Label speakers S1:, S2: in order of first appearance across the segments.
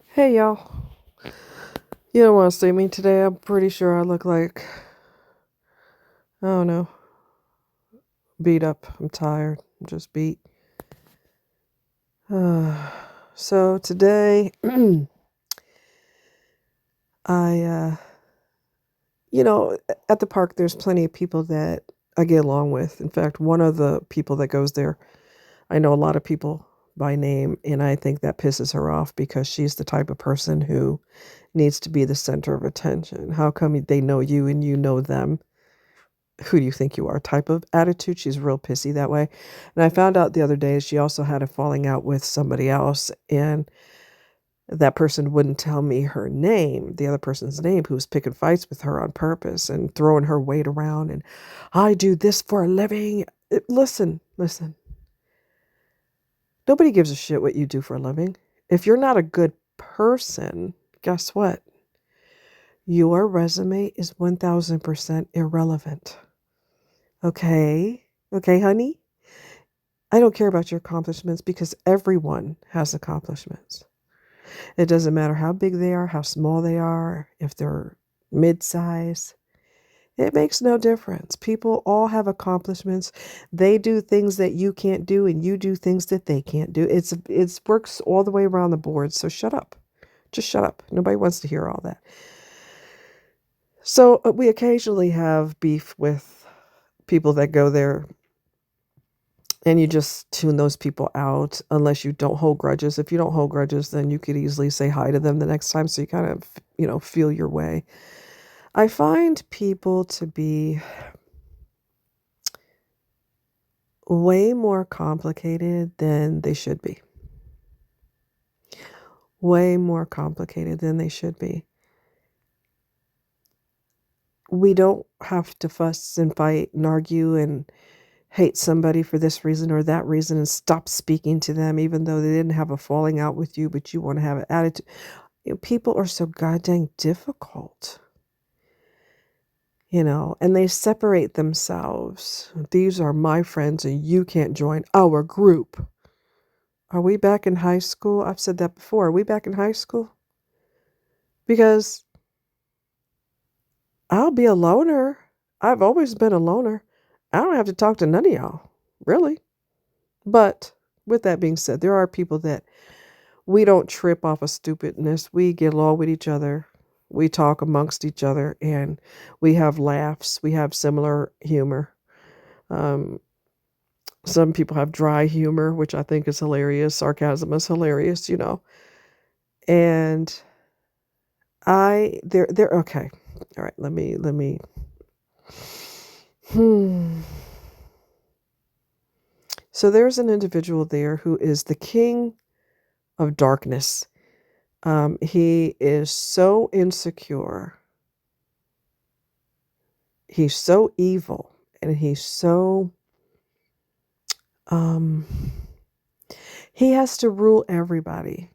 S1: Hey y'all. You don't want to see me today. I'm pretty sure I look like, I don't know, beat up. I'm tired. I'm just beat. So today, I, at the park, there's plenty of people that I get along with. In fact, one of the people that goes there, I know a lot of people by name, and I think that pisses her off because she's the type of person who needs to be the center of attention. How come they know you and you know them? Who do you think you are type of attitude. She's real pissy that way. And I found out the other day she also had a falling out with somebody else, and that person wouldn't tell me her name, the other person's name, who was picking fights with her on purpose and throwing her weight around. And I do this for a living. Listen. Nobody gives a shit what you do for a living. If you're not a good person, guess what? Your resume is 1000% irrelevant. Okay? Okay, honey? I don't care about your accomplishments because everyone has accomplishments. It doesn't matter how big they are, how small they are, if they're mid-size. It makes no difference. People all have accomplishments. They do things that you can't do, and you do things that they can't do. It works all the way around the board. So shut up. Just shut up. Nobody wants to hear all that. So we occasionally have beef with people that go there, and you just tune those people out unless you don't hold grudges. If you don't hold grudges, then you could easily say hi to them the next time so you kind of, feel your way. I find people to be way more complicated than they should be. Way more complicated than they should be. We don't have to fuss and fight and argue and hate somebody for this reason or that reason and stop speaking to them even though they didn't have a falling out with you, but you want to have an attitude. People are so goddamn difficult, and they separate themselves. These are my friends and you can't join our group. Are we back in high school? I've said that before. Are we back in high school? Because I'll be a loner. I've always been a loner. I don't have to talk to none of y'all, really. But with that being said, there are people that we don't trip off of stupidness. We get along with each other. We talk amongst each other and we have laughs. We have similar humor. Um, some people have dry humor, which I think is hilarious. Sarcasm is hilarious, And they're okay. All right, let me. So there's an individual there who is the king of darkness. He is so insecure. He's so evil, and he's so he has to rule everybody,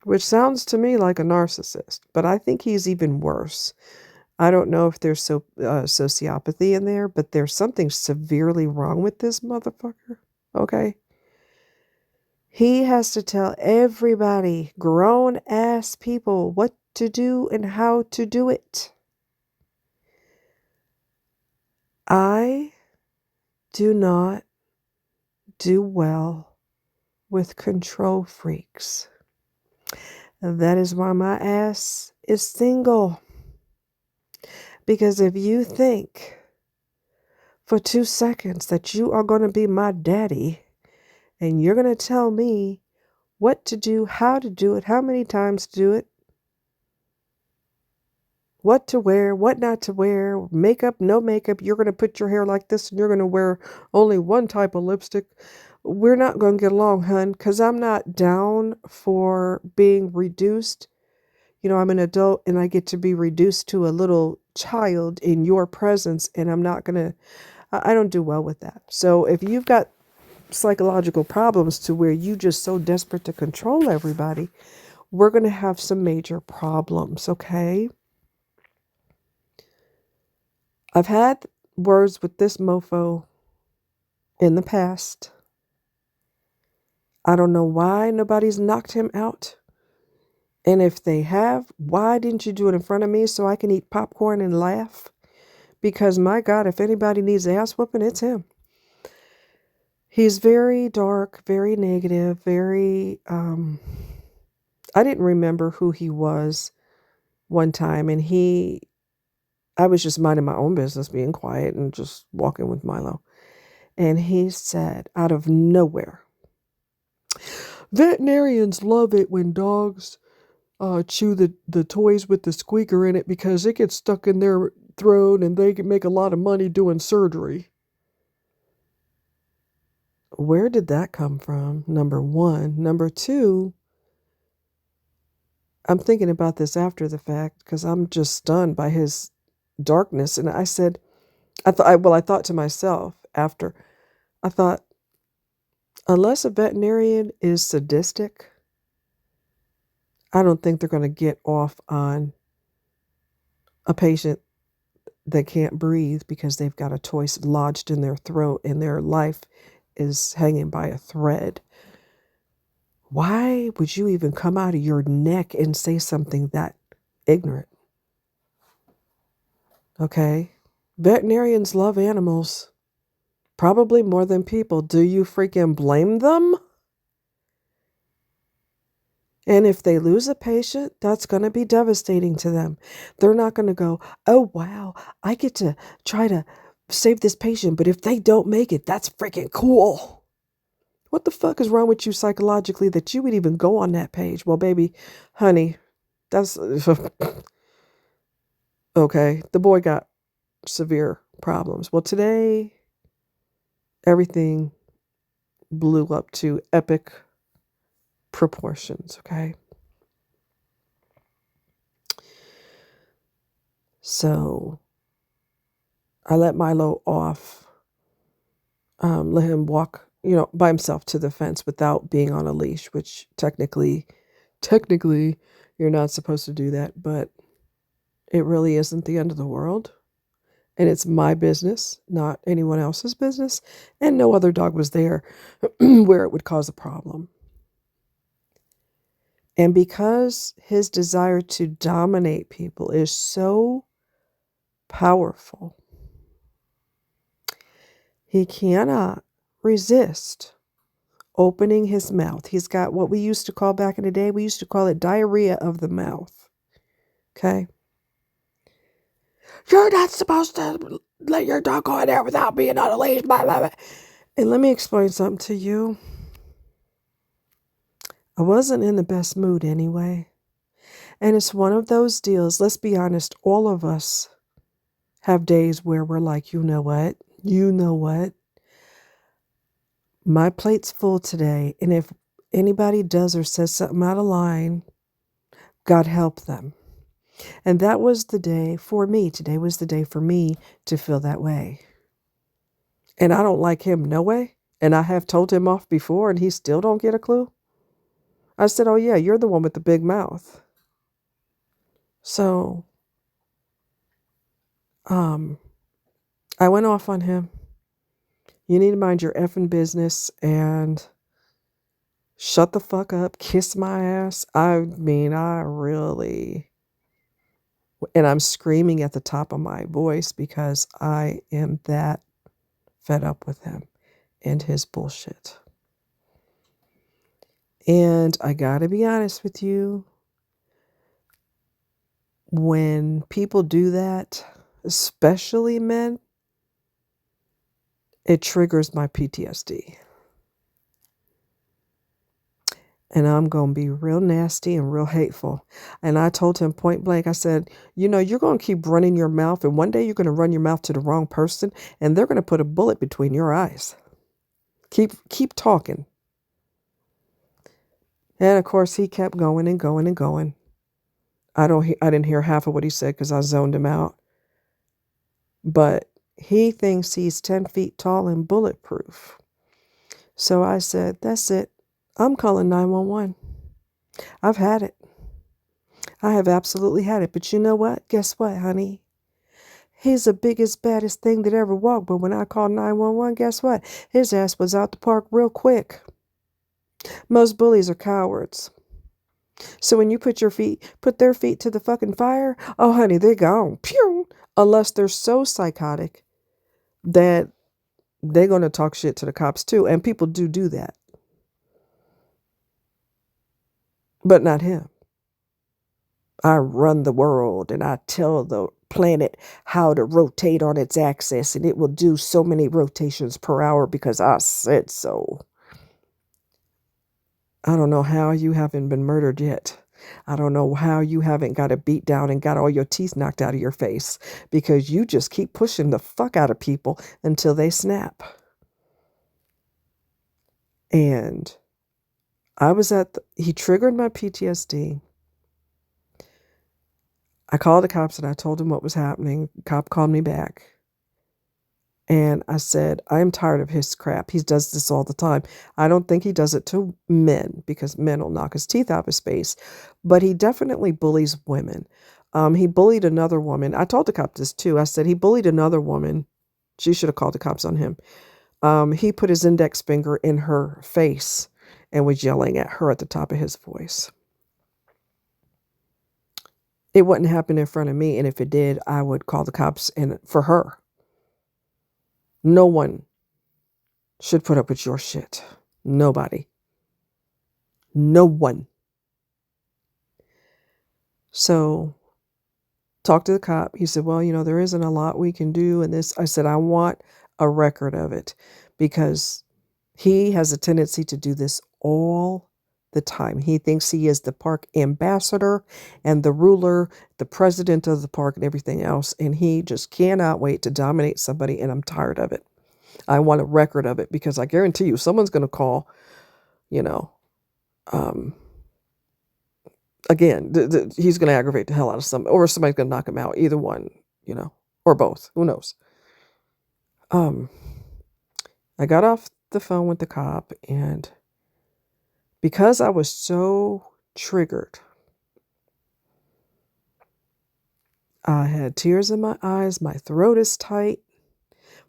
S1: which sounds to me like a narcissist, but I think he's even worse. I don't know if there's sociopathy in there, but there's something severely wrong with this motherfucker. Okay. He has to tell everybody, grown ass people, what to do and how to do it. I do not do well with control freaks. That is why my ass is single. Because if you think for 2 seconds that you are going to be my daddy and you're going to tell me what to do, how to do it, how many times to do it, what to wear, what not to wear, makeup, no makeup, you're going to put your hair like this and you're going to wear only one type of lipstick, we're not going to get along, hun, because I'm not down for being reduced. I'm an adult and I get to be reduced to a little child in your presence, and I don't do well with that. So if you've got psychological problems to where you just so desperate to control everybody, we're going to have some major problems, okay? I've had words with this mofo in the past. I don't know why nobody's knocked him out. And if they have, why didn't you do it in front of me so I can eat popcorn and laugh? Because my God, if anybody needs ass whooping, it's him. He's very dark, very negative, very, I didn't remember who he was one time, and I was just minding my own business, being quiet and just walking with Milo. And he said, out of nowhere, veterinarians love it when dogs chew the toys with the squeaker in it because it gets stuck in their throat and they can make a lot of money doing surgery. Where did that come from? Number one. Number two, I'm thinking about this after the fact because I'm just stunned by his darkness. And I said, I thought to myself after, I thought, unless a veterinarian is sadistic, I don't think they're going to get off on a patient that can't breathe because they've got a toy lodged in their throat and their life is hanging by a thread. Why would you even come out of your neck and say something that ignorant? Okay? Veterinarians love animals, probably more than people. Do you freaking blame them? And if they lose a patient, that's going to be devastating to them. They're not going to go, oh, wow, I get to try to save this patient, but if they don't make it, that's freaking cool. What the fuck is wrong with you psychologically that you would even go on that page? Well, baby, honey, that's okay. The boy got severe problems. Well, today, everything blew up to epic proportions, okay? So I let Milo off, let him walk, by himself to the fence without being on a leash, which technically, you're not supposed to do that, but it really isn't the end of the world. And it's my business, not anyone else's business. And no other dog was there where it would cause a problem. And because his desire to dominate people is so powerful, he cannot resist opening his mouth. He's got what we used to call back in the day, we used to call it diarrhea of the mouth. Okay? You're not supposed to let your dog go in there without being on a leash, blah, blah, blah. And let me explain something to you. I wasn't in the best mood anyway. And it's one of those deals, let's be honest, all of us have days where we're like, you know what? My plate's full today. And if anybody does or says something out of line, God help them. And that was the day for me. Today was the day for me to feel that way. And I don't like him, no way. And I have told him off before and he still don't get a clue. I said, oh yeah, you're the one with the big mouth. So, I went off on him. You need to mind your effing business and shut the fuck up, kiss my ass. I mean, I really, and I'm screaming at the top of my voice because I am that fed up with him and his bullshit. And I gotta be honest with you, when people do that, especially men, it triggers my PTSD. And I'm going to be real nasty and real hateful. And I told him point blank, I said, you're going to keep running your mouth, and one day you're going to run your mouth to the wrong person, and they're going to put a bullet between your eyes. Keep talking. And of course, he kept going and going and going. I didn't hear half of what he said because I zoned him out. But he thinks he's 10 feet tall and bulletproof. So I said, that's it. I'm calling 911. I've had it. I have absolutely had it. But you know what? Guess what, honey? He's the biggest, baddest thing that ever walked. But when I called 911, guess what? His ass was out the park real quick. Most bullies are cowards. So when you put their feet to the fucking fire, oh honey, they're gone. Pew! Unless they're so psychotic that they're going to talk shit to the cops too. And people do that. But not him. I run the world and I tell the planet how to rotate on its axis, and it will do so many rotations per hour because I said so. I don't know how you haven't been murdered yet. I don't know how you haven't got a beat down and got all your teeth knocked out of your face, because you just keep pushing the fuck out of people until they snap. And he triggered my PTSD. I called the cops and I told him what was happening. The cop called me back. And I said, I'm tired of his crap. He does this all the time. I don't think he does it to men, because men will knock his teeth out of his face. But he definitely bullies women. He bullied another woman. I told the cop this too. I said, he bullied another woman. She should have called the cops on him. He put his index finger in her face and was yelling at her at the top of his voice. It wouldn't happen in front of me, and if it did, I would call the cops for her. No one should put up with your shit. Nobody. No one. So, talk to the cop. He said, well, there isn't a lot we can do in this. I said, I want a record of it, because he has a tendency to do this all the time. He thinks he is the park ambassador and the ruler, the president of the park and everything else. And he just cannot wait to dominate somebody. And I'm tired of it. I want a record of it, because I guarantee you someone's going to call, again, he's going to aggravate the hell out of somebody, or somebody's going to knock him out. Either one, or both. Who knows? I got off the phone with the cop, and because I was so triggered, I had tears in my eyes. My throat is tight.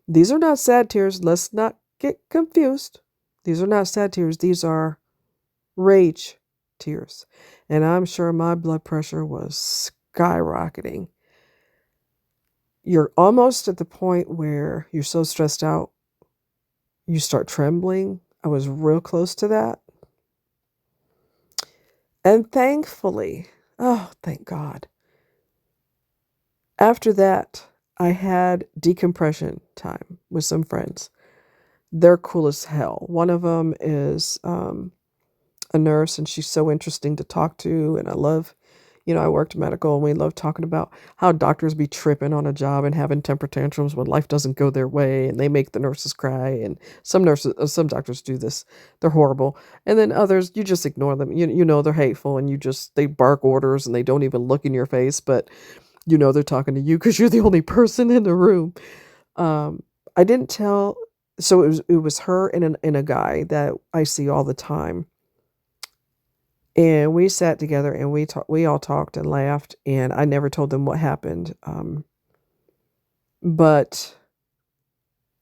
S1: These are not sad tears. Let's not get confused. These are not sad tears. These are rage tears. And I'm sure my blood pressure was skyrocketing. You're almost at the point where you're so stressed out, you start trembling. I was real close to that. And thankfully, oh, thank God, after that, I had decompression time with some friends. They're cool as hell. One of them is a nurse, and she's so interesting to talk to. And I love, I worked medical, and we love talking about how doctors be tripping on a job and having temper tantrums when life doesn't go their way, and they make the nurses cry. And some doctors do this. They're horrible. And then others, you just ignore them. They're hateful, and they bark orders, and they don't even look in your face, but they're talking to you because you're the only person in the room. I didn't tell. So it was her and a guy that I see all the time. And we sat together and we all talked and laughed, and I never told them what happened. But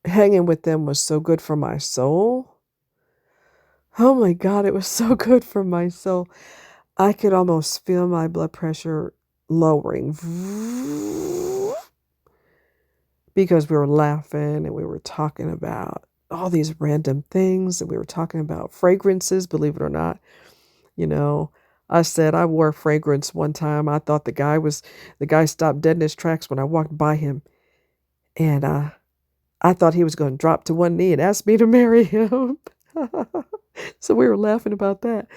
S1: hanging with them was so good for my soul. Oh my God, it was so good for my soul. I could almost feel my blood pressure lowering, because we were laughing and we were talking about all these random things, and we were talking about fragrances, believe it or not. I said I wore fragrance one time. I thought the guy stopped dead in his tracks when I walked by him. And I thought he was going to drop to one knee and ask me to marry him. So we were laughing about that.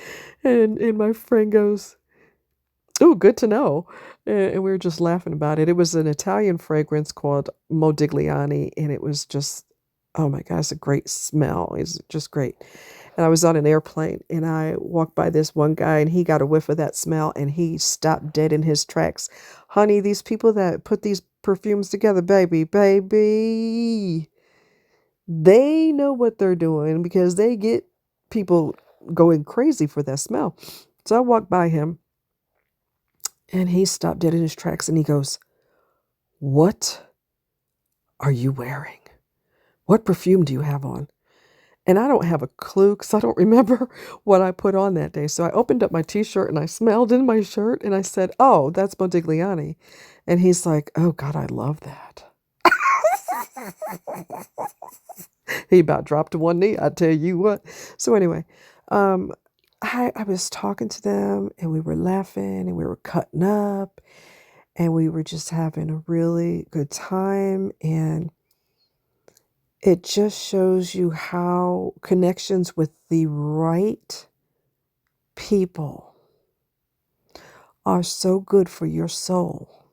S1: And my friend goes, "Oh, good to know." And we were just laughing about it. It was an Italian fragrance called Modigliani, and it was just, oh my God, it's a great smell. It's just great. And I was on an airplane, and I walked by this one guy, and he got a whiff of that smell, and he stopped dead in his tracks. Honey, these people that put these perfumes together, baby, they know what they're doing, because they get people going crazy for that smell. So I walked by him, and he stopped dead in his tracks, and he goes, "What are you wearing? What perfume do you have on?" And I don't have a clue because I don't remember what I put on that day. So I opened up my t-shirt and I smelled in my shirt and I said, "Oh, that's Modigliani." And he's like, "Oh God, I love that." He about dropped to one knee, I tell you what. So anyway, um, I was talking to them and we were laughing and we were cutting up and we were just having a really good time. And it just shows you how connections with the right people are so good for your soul.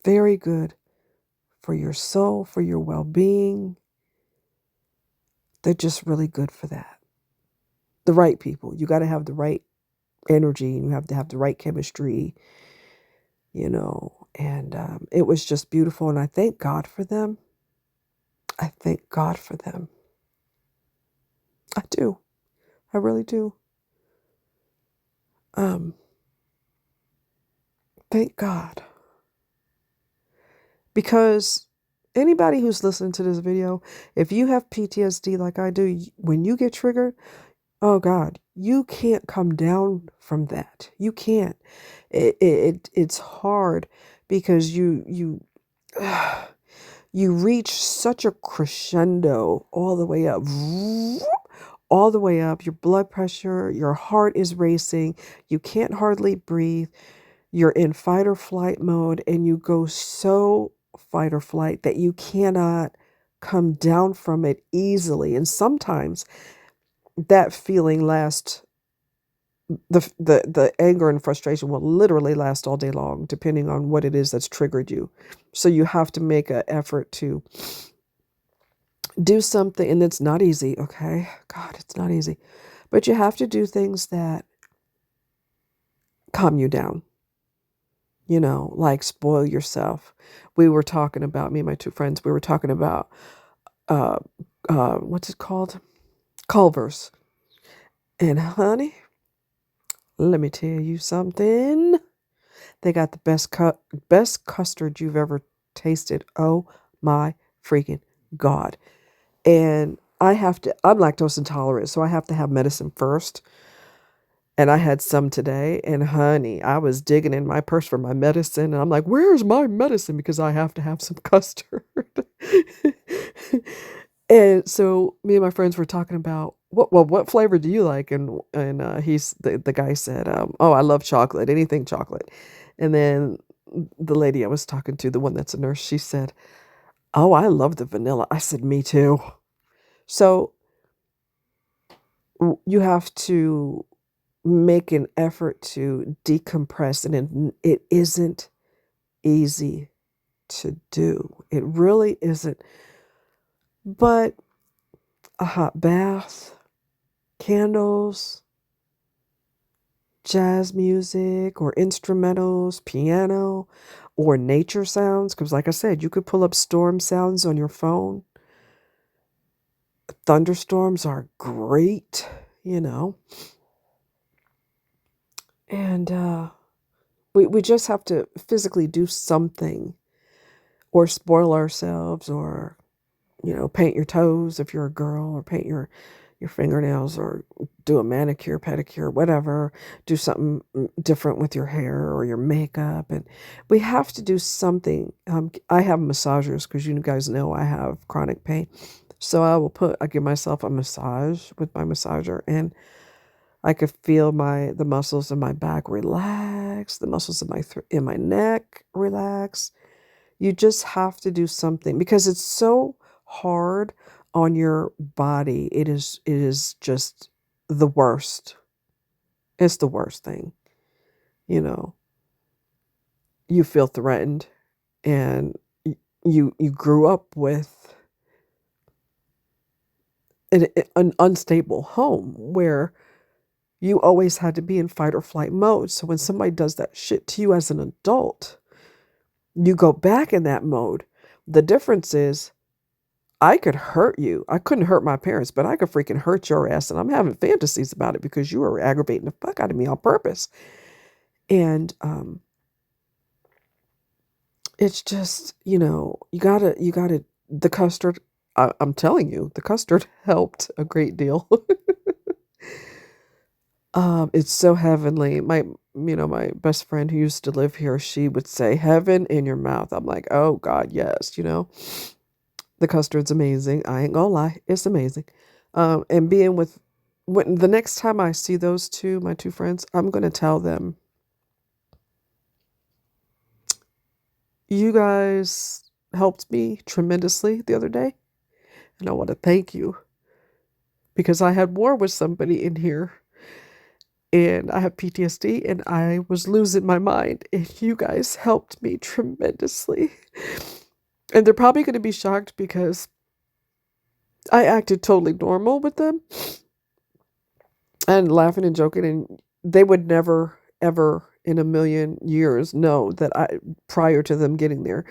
S1: Very good for your soul, for your well-being. They're just really good for that. The right people. You got to have the right energy and you have to have the right chemistry, and it was just beautiful. And I thank God for them. I thank God for them. I do. I really do. Um, Thank God. Because anybody who's listening to this video, if you have PTSD like I do, when you get triggered, oh God, you can't come down from that. You can't. It's hard because you you reach such a crescendo all the way up, all the way up. Your blood pressure, your heart is racing. You can't hardly breathe. You're in fight or flight mode, and you go so fight or flight that you cannot come down from it easily. And sometimes that feeling lasts, the anger and frustration will literally last all day long, depending on what it is that's triggered you. So you have to make an effort to do something, and it's not easy, okay? God, it's not easy. But you have to do things that calm you down, like spoil yourself. We were talking about, me and my two friends, we were talking about, uh, what's it called? Culver's. And honey, let me tell you something. They got the best custard you've ever tasted. Oh my freaking God. And I'm lactose intolerant, so I have to have medicine first. And I had some today, and honey, I was digging in my purse for my medicine, and I'm like, "Where's my medicine?" Because I have to have some custard. And so me and my friends were talking about what flavor do you like? And he's the guy said, "Oh, I love chocolate, anything chocolate." And then the lady I was talking to, the one that's a nurse, she said, "Oh, I love the vanilla." I said, "Me too." So you have to make an effort to decompress, and it isn't easy to do. It really isn't. But a hot bath, candles, jazz music or instrumentals, piano, or nature sounds, because like I said, you could pull up storm sounds on your phone. Thunderstorms are great, and we just have to physically do something, or spoil ourselves, or paint your toes if you're a girl, or paint your fingernails, or do a manicure, pedicure, whatever. Do something different with your hair or your makeup. And we have to do something. I have massagers because you guys know I have chronic pain. So I give myself a massage with my massager, and I could feel the muscles in my back relax, the muscles in my neck relax. You just have to do something because it's so hard on your body. It is just the worst. It's the worst thing. You know, you feel threatened, and you grew up with an unstable home where you always had to be in fight or flight mode. So when somebody does that shit to you as an adult, you go back in that mode. The difference is I could hurt you. I couldn't hurt my parents, but I could freaking hurt your ass. And I'm having fantasies about it because you were aggravating the fuck out of me on purpose. And it's just, the custard, I'm telling you, the custard helped a great deal. It's so heavenly. My best friend who used to live here, she would say, "Heaven in your mouth." I'm like, "Oh God, yes. The custard's amazing. I ain't gonna lie, it's amazing." And being with when the next time I see those two, my two friends, I'm gonna tell them, "You guys helped me tremendously the other day, and I want to thank you because I had war with somebody in here." And I have PTSD and I was losing my mind, and you guys helped me tremendously. And they're probably going to be shocked because I acted totally normal with them and laughing and joking, and they would never, ever in a million years know that prior to them getting there,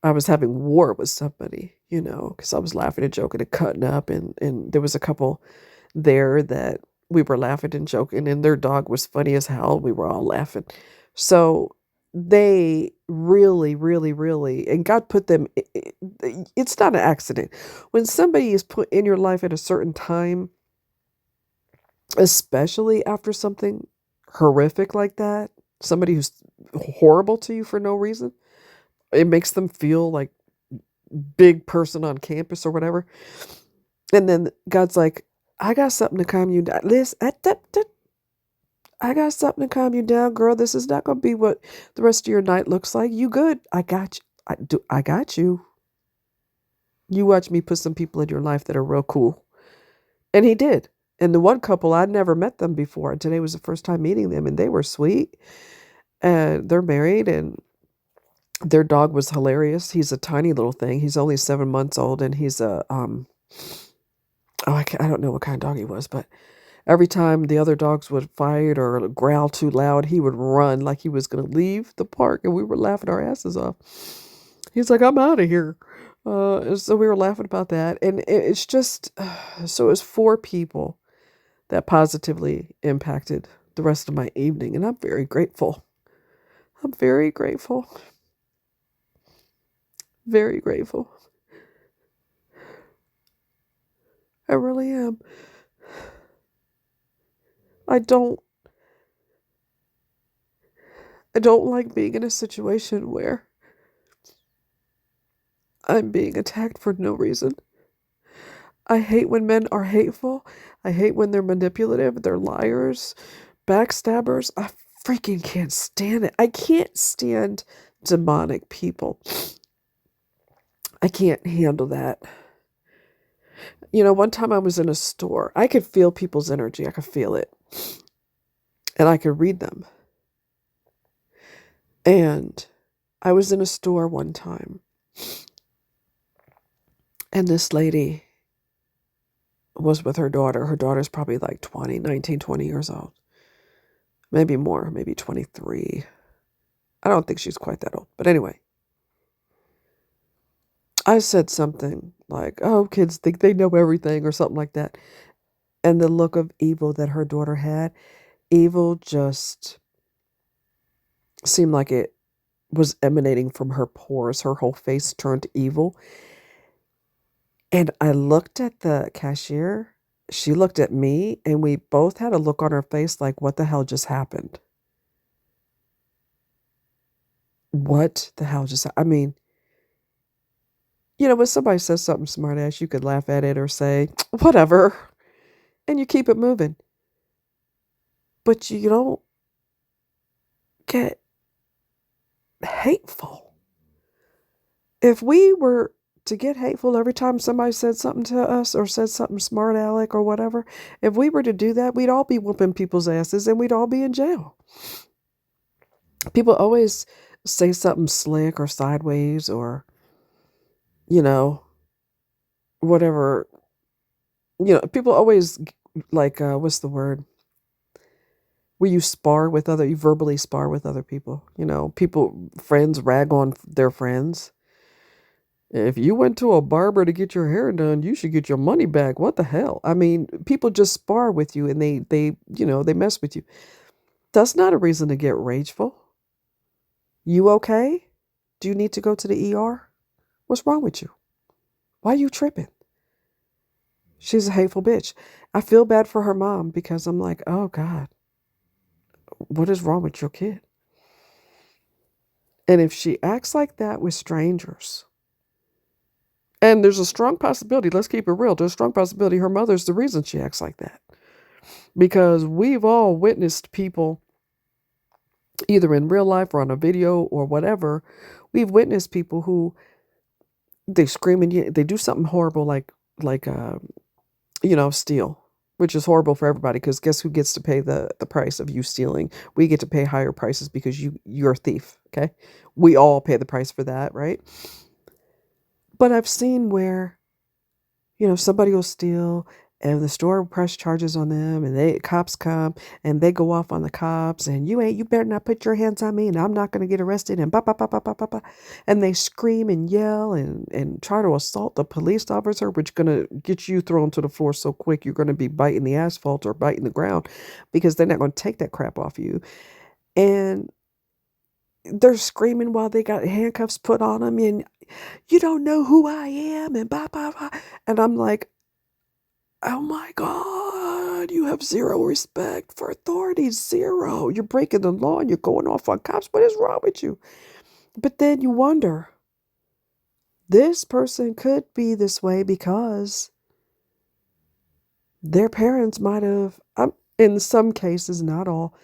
S1: I was having war with somebody, because I was laughing and joking and cutting up, and there was a couple there that we were laughing and joking, and their dog was funny as hell. We were all laughing. So they really, really, really, and God put them, it's not an accident. When somebody is put in your life at a certain time, especially after something horrific like that, somebody who's horrible to you for no reason, it makes them feel like big person on campus or whatever. And then God's like, I got something to calm you down. Listen, I got something to calm you down, girl. This is not gonna be what the rest of your night looks like. You good? I got you. I got you. You watch me put some people in your life that are real cool. And he did. And the one couple, I'd never met them before. Today was the first time meeting them, and they were sweet. And they're married, and their dog was hilarious. He's a tiny little thing. He's only 7 months old, and he's I don't know what kind of dog he was, but every time the other dogs would fight or growl too loud, he would run like he was going to leave the park, and we were laughing our asses off. He's like, "I'm out of here." And so we were laughing about that, and it's just so it was 4 people that positively impacted the rest of my evening, and I'm very grateful. I'm very grateful. Very grateful. I really am. I don't I don't like being in a situation where I'm being attacked for no reason. I hate when men are hateful. I hate when they're manipulative, they're liars, backstabbers. I freaking can't stand it. I can't stand demonic people. I can't handle that. One time I was in a store. I could feel people's energy. I could feel it. And I could read them. And I was in a store one time. And this lady was with her daughter. Her daughter's probably like 19, 20 years old. Maybe more, maybe 23. I don't think she's quite that old. But anyway, I said something like, "Oh, kids think they know everything," or something like that. And the look of evil that her daughter had, evil just seemed like it was emanating from her pores. Her whole face turned evil. And I looked at the cashier. She looked at me, and we both had a look on our face like, what the hell just happened? What the hell just I mean, when somebody says something smart ass, you could laugh at it or say, whatever, and you keep it moving. But you don't get hateful. If we were to get hateful every time somebody said something to us or said something smart aleck or whatever, if we were to do that, we'd all be whooping people's asses and we'd all be in jail. People always say something slick or sideways or, whatever. People always like, what's the word? Where you verbally spar with other people. Friends rag on their friends. If you went to a barber to get your hair done, you should get your money back. What the hell? I mean, people just spar with you and they mess with you. That's not a reason to get rageful. You okay? Do you need to go to the ER? What's wrong with you? Why you tripping? She's a hateful bitch. I feel bad for her mom because I'm like, oh God, what is wrong with your kid? And if she acts like that with strangers, and there's a strong possibility, let's keep it real, there's a strong possibility her mother's the reason she acts like that. Because we've all witnessed people, either in real life or on a video or whatever, we've witnessed people who they scream and they do something horrible like steal, which is horrible for everybody because guess who gets to pay the price of you stealing? We get to pay higher prices because you're a thief, okay? We all pay the price for that, right? But I've seen where somebody will steal and the store will press charges on them and cops come and they go off on the cops and you better not put your hands on me and I'm not going to get arrested and ba ba ba ba ba ba ba. And they scream and yell and try to assault the police officer, which is going to get you thrown to the floor so quick you're going to be biting the asphalt or biting the ground because they're not going to take that crap off you. And they're screaming while they got handcuffs put on them and you don't know who I am and blah, blah, blah. And I'm like, oh my God, you have zero respect for authority. Zero. You're breaking the law and you're going off on cops. What is wrong with you? But then you wonder, this person could be this way because their parents might have, in some cases, not all,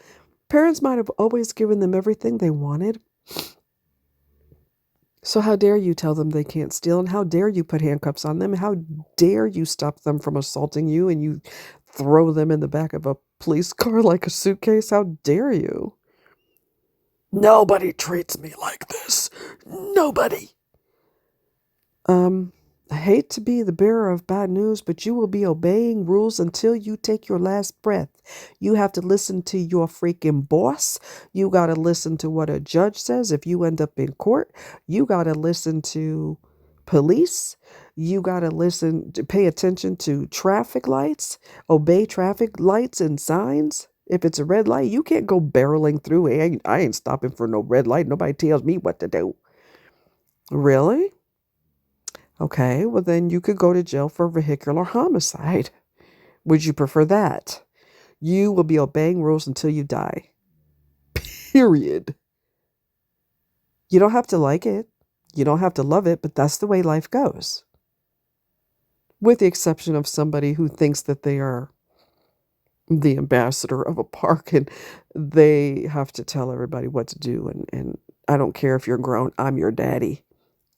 S1: parents might have always given them everything they wanted. So how dare you tell them they can't steal, and how dare you put handcuffs on them? How dare you stop them from assaulting you and you throw them in the back of a police car like a suitcase? How dare you? Nobody treats me like this. Nobody. I hate to be the bearer of bad news, but you will be obeying rules until you take your last breath. You have to listen to your freaking boss. You got to listen to what a judge says if you end up in court. You got to listen to police. You got to pay attention to traffic lights, obey traffic lights and signs. If it's a red light, you can't go barreling through. I ain't stopping for no red light. Nobody tells me what to do. Really? Okay, well then you could go to jail for vehicular homicide. Would you prefer that? You will be obeying rules until you die. Period. You don't have to like it. You don't have to love it, but that's the way life goes. With the exception of somebody who thinks that they are the ambassador of a park and they have to tell everybody what to do. And I don't care if you're grown, I'm your daddy.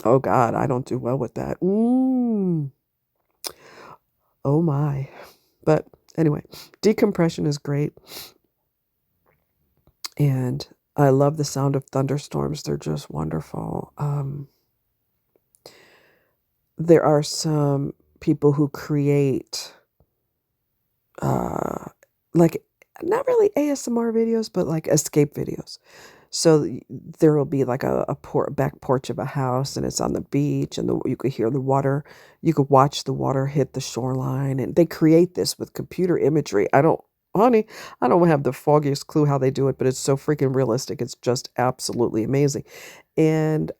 S1: Oh God, I don't do well with that. Oh my. But anyway, decompression is great. And I love the sound of thunderstorms. They're just wonderful. There are some people who create, like, not really ASMR videos, but like escape videos. So there will be like a back porch of a house and it's on the beach and you could hear the water. You could watch the water hit the shoreline and they create this with computer imagery. Honey, I don't have the foggiest clue how they do it, but it's so freaking realistic. It's just absolutely amazing. And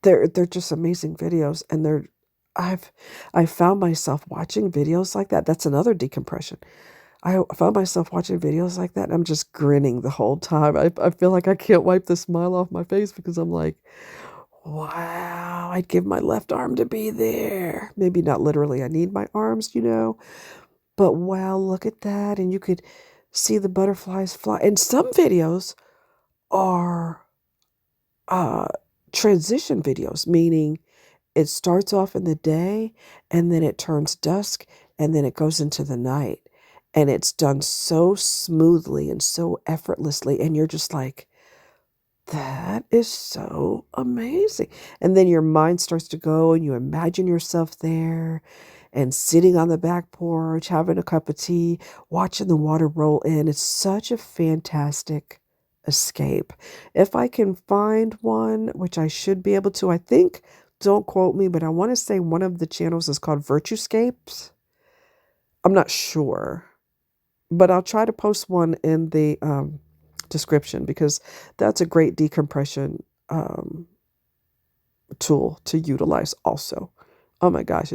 S1: they're just amazing videos and I found myself watching videos like that. That's another decompression. I found myself watching videos like that, and I'm just grinning the whole time. I feel like I can't wipe the smile off my face because I'm like, wow, I'd give my left arm to be there. Maybe not literally, I need my arms, but wow, look at that. And you could see the butterflies fly. And some videos are transition videos, meaning it starts off in the day and then it turns dusk and then it goes into the night. And it's done so smoothly and so effortlessly. And you're just like, that is so amazing. And then your mind starts to go and you imagine yourself there and sitting on the back porch, having a cup of tea, watching the water roll in. It's such a fantastic escape. If I can find one, which I should be able to, I think, don't quote me, but I want to say one of the channels is called Virtuescapes. I'm not sure. But I'll try to post one in the description because that's a great decompression tool to utilize also. Oh my gosh,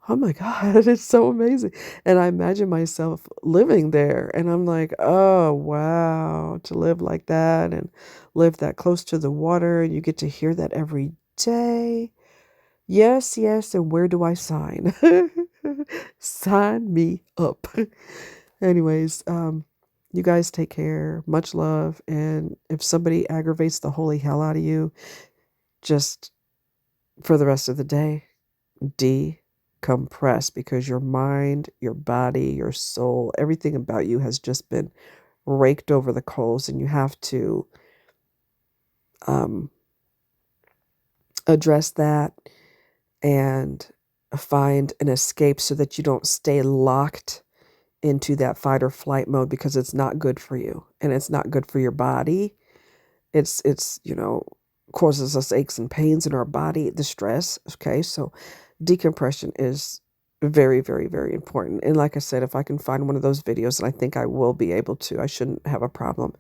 S1: oh my God, it's so amazing. And I imagine myself living there and I'm like, oh wow, to live like that and live that close to the water and you get to hear that every day. Yes, yes, and where do I sign? Sign me up. Anyways, you guys take care. Much love. And if somebody aggravates the holy hell out of you, just for the rest of the day, decompress because your mind, your body, your soul, everything about you has just been raked over the coals, and you have to um, address that and find an escape so that you don't stay locked into that fight or flight mode because it's not good for you and it's not good for your body. It's causes us aches and pains in our body, the stress. Okay, so decompression is very, very, very important. And like I said, if I can find one of those videos, and I think I will be able to, I shouldn't have a problem.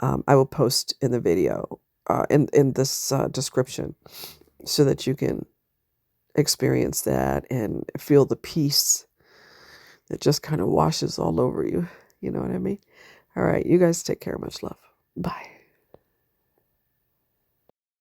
S1: I will post in the video, in this description, so that you can experience that and feel the peace that just kind of washes all over you. You know what I mean? All right, you guys take care. Much love. Bye.